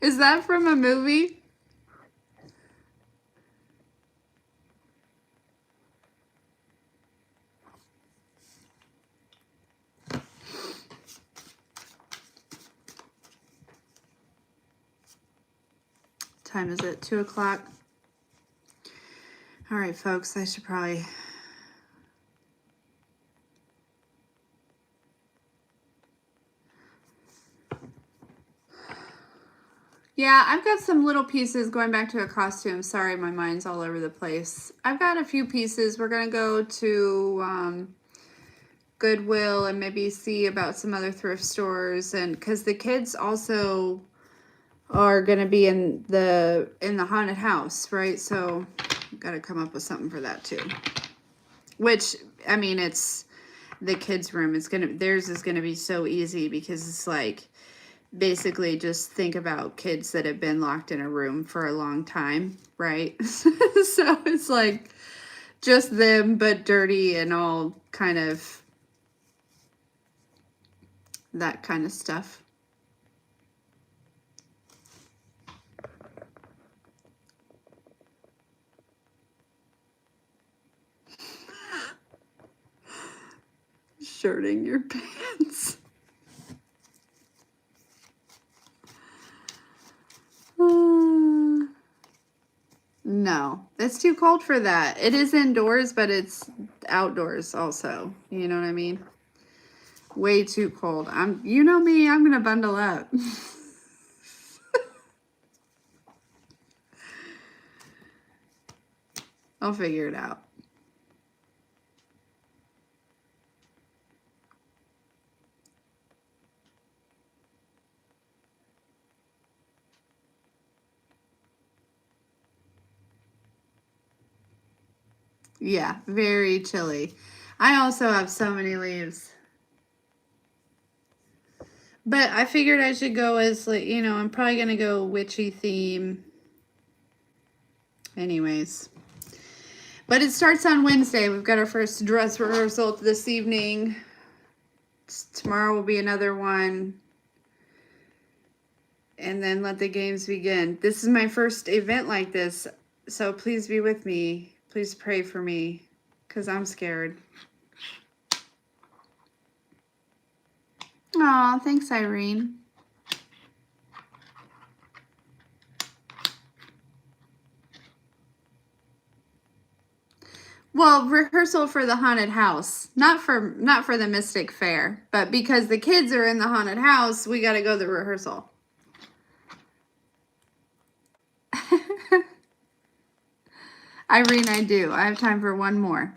Is that from a movie? Time is it? 2 o'clock? All right, folks, I should probably... Yeah, I've got some little pieces going back to a costume. Sorry, my mind's all over the place. I've got a few pieces. We're going to go to Goodwill and maybe see about some other thrift stores. And because the kids also are going to be in the haunted house, right? So I've got to come up with something for that too. Which, I mean, it's the kids' room. Theirs is going to be so easy because it's like, basically just think about kids that have been locked in a room for a long time, right? So it's like just them, but dirty and all kind of that kind of stuff. Shirting your pants. No, it's too cold for that. It is indoors, but it's outdoors also. You know what I mean? Way too cold. You know me, I'm gonna bundle up. I'll figure it out. Yeah, very chilly. I also have so many leaves. But I figured I should go as, like, you know, I'm probably going to go witchy theme. Anyways. But it starts on Wednesday. We've got our first dress rehearsal this evening. Tomorrow will be another one. And then let the games begin. This is my first event like this. So please be with me. Please pray for me. because I'm scared. Aw, thanks, Irene. Well, rehearsal for the haunted house, not for the Mystic Fair, but because the kids are in the haunted house, we got to go to the rehearsal. Irene, I do. I have time for one more.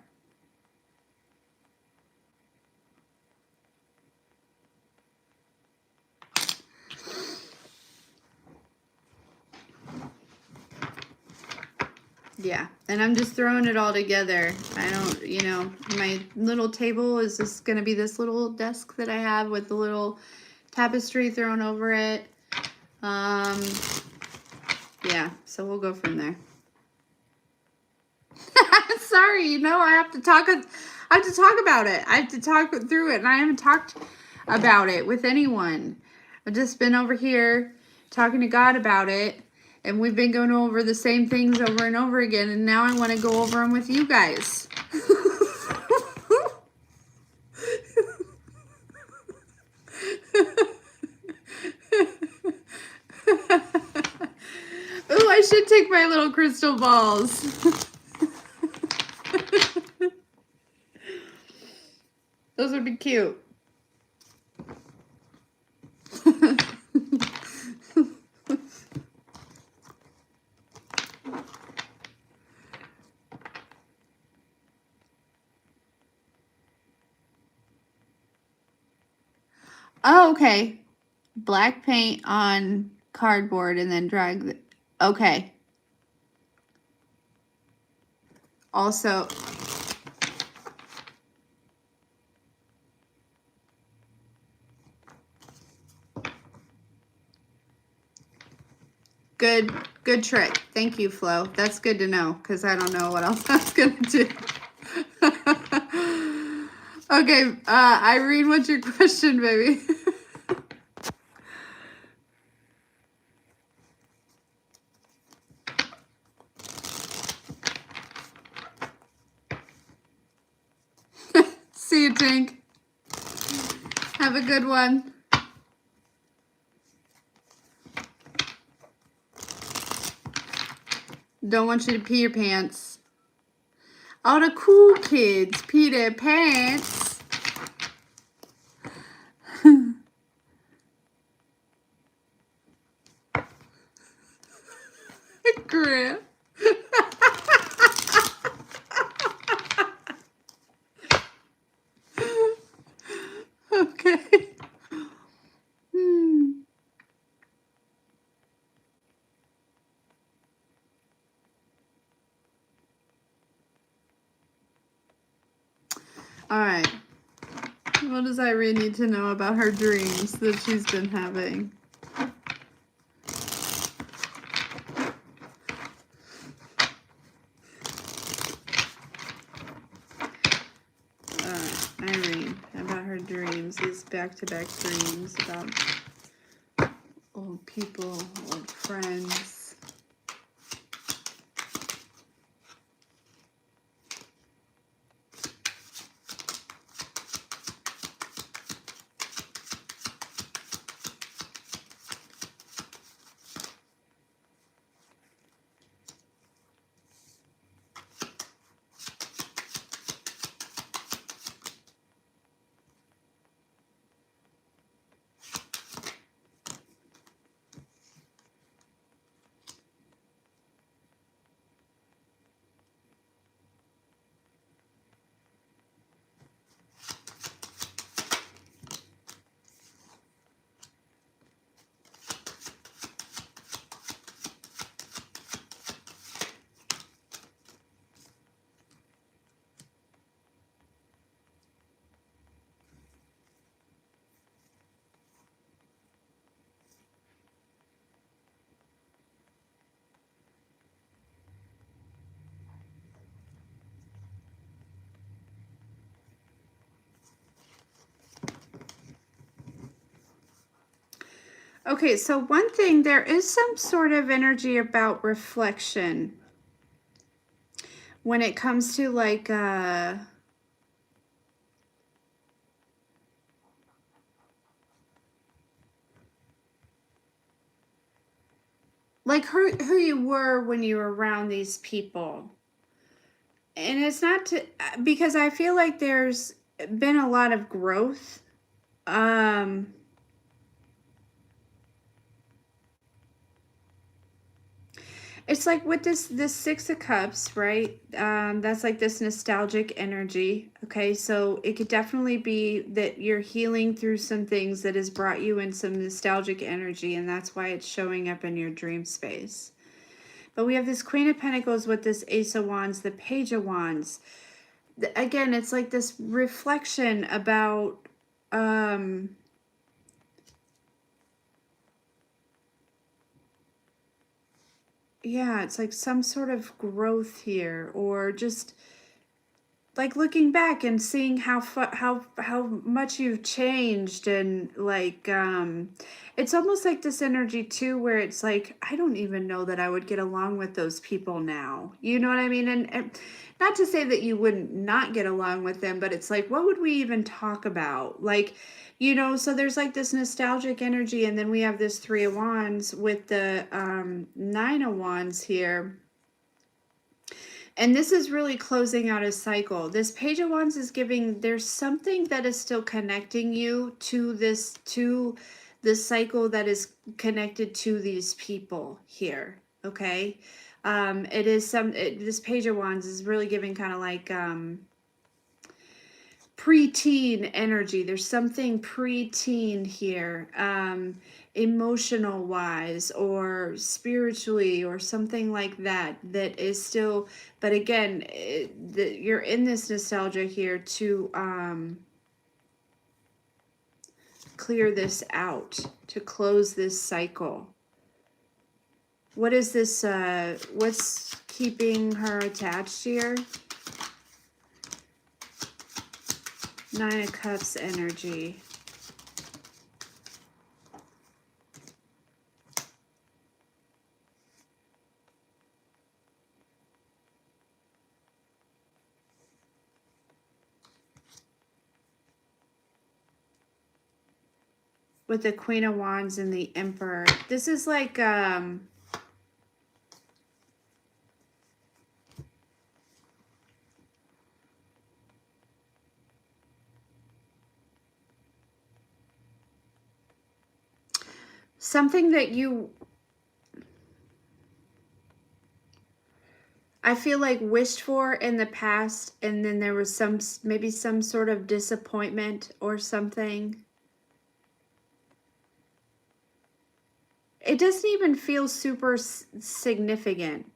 Yeah, and I'm just throwing it all together. I don't, you know, my little table is just going to be this little desk that I have with the little tapestry thrown over it. Yeah, so we'll go from there. Sorry, you know, I have to talk about it. I have to talk through it, and I haven't talked about it with anyone. I've just been over here talking to God about it, and we've been going over the same things over and over again, and now I want to go over them with you guys. Oh, I should take my little crystal balls. Those would be cute. Oh, okay. Black paint on cardboard and then drag the, okay. Also, good trick. Thank you, Flo. That's good to know because I don't know what else I was gonna do. Okay, Irene, what's your question, baby? See you, Tink. Have a good one. Don't want you to pee your pants. All the cool kids pee their pants. Grant. Okay. All right. What does Irene need to know about her dreams that she's been having? Irene, about her dreams, these back-to-back dreams about old people, old friends. Okay, so one thing, there is some sort of energy about reflection. when it comes to like who you were when you were around these people. And it's not to, because I feel like there's been a lot of growth. It's like with this Six of Cups, right? That's like this nostalgic energy. Okay, so it could definitely be that you're healing through some things that has brought you in some nostalgic energy, and that's why it's showing up in your dream space. But we have this Queen of Pentacles with this Ace of Wands, the Page of Wands. Again, it's like this reflection about yeah, it's like some sort of growth here, or just like looking back and seeing how much you've changed, and like it's almost like this energy too where it's like, I don't even know that I would get along with those people now, you know what I mean? And not to say that you wouldn't not get along with them, but it's like, what would we even talk about, like, you know? So there's like this nostalgic energy, and then we have this Three of Wands with the Nine of Wands here. And this is really closing out a cycle. This Page of Wands is giving, there's something that is still connecting you to this cycle that is connected to these people here. Okay. It is this Page of Wands is really giving kind of like, preteen energy. There's something preteen here, emotional wise or spiritually or something like that, that is still, but again, you're in this nostalgia here to clear this out, to close this cycle. What is this, what's keeping her attached here? Nine of Cups energy. With the Queen of Wands and the Emperor. This is like something that you, I feel like, wished for in the past, and then there was maybe some sort of disappointment or something. It doesn't even feel super significant.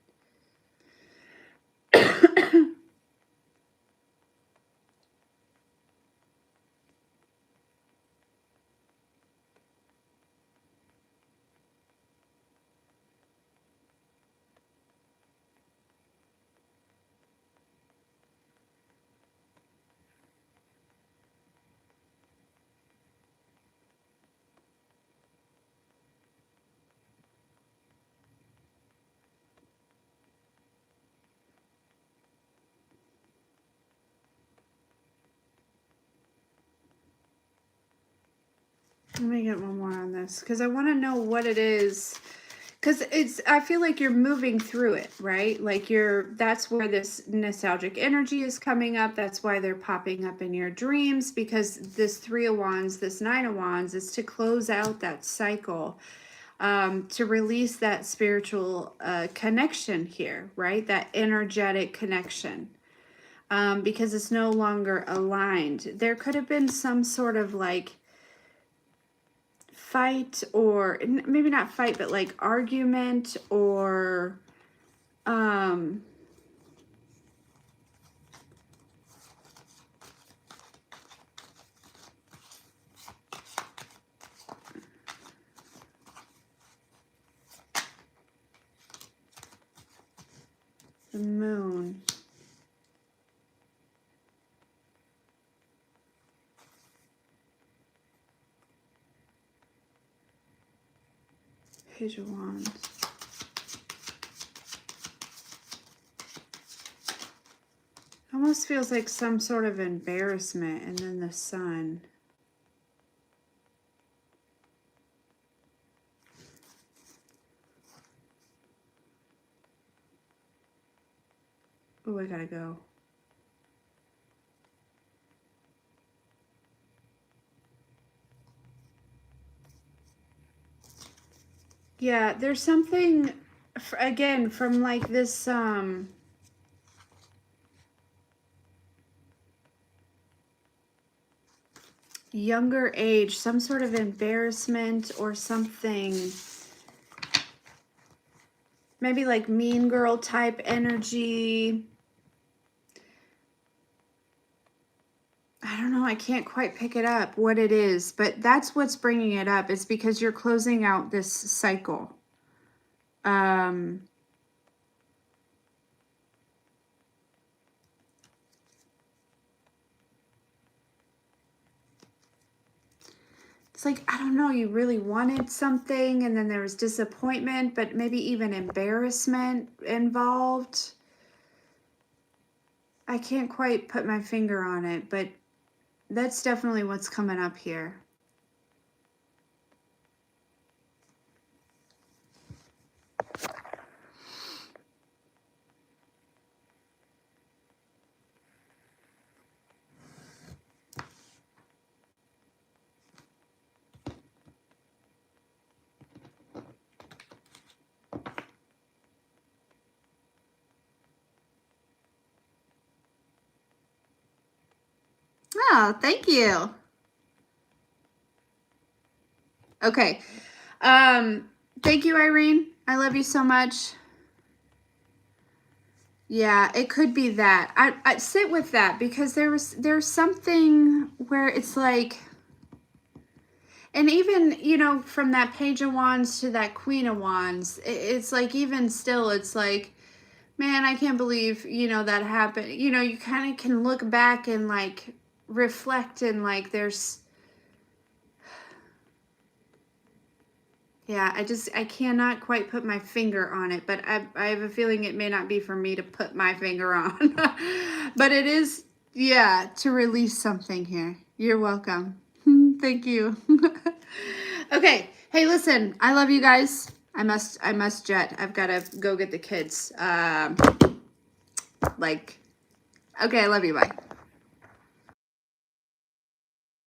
Let me get one more on this, because I want to know what it is. Because I feel like you're moving through it, right? Like that's where this nostalgic energy is coming up. That's why they're popping up in your dreams, because this Three of Wands, this Nine of Wands is to close out that cycle, to release that spiritual connection here, right? That energetic connection, because it's no longer aligned. There could have been some sort of like fight, or maybe not fight, but like argument, or the Moon. Page of Wands. Almost feels like some sort of embarrassment, and then the sun. Oh, I gotta go. Yeah, there's something, again, from like this, younger age, some sort of embarrassment or something. Maybe like mean girl type energy. I don't know. I can't quite pick it up what it is, but that's what's bringing it up. It's because you're closing out this cycle. It's like, I don't know, you really wanted something and then there was disappointment, but maybe even embarrassment involved. I can't quite put my finger on it, but that's definitely what's coming up here. Oh, thank you. Okay. Thank you, Irene. I love you so much. Yeah, it could be that. I sit with that because there's something where it's like, and even, you know, from that Page of Wands to that Queen of Wands, it's like, even still, it's like, man, I can't believe, you know, that happened. You know, you kind of can look back and like reflect, and like there's, yeah, I cannot quite put my finger on it, but I have a feeling it may not be for me to put my finger on. But it is, yeah, to release something here. You're welcome. Thank you. Okay. Hey, listen, I love you guys. I must jet. I've got to go get the kids. Okay, I love you. Bye.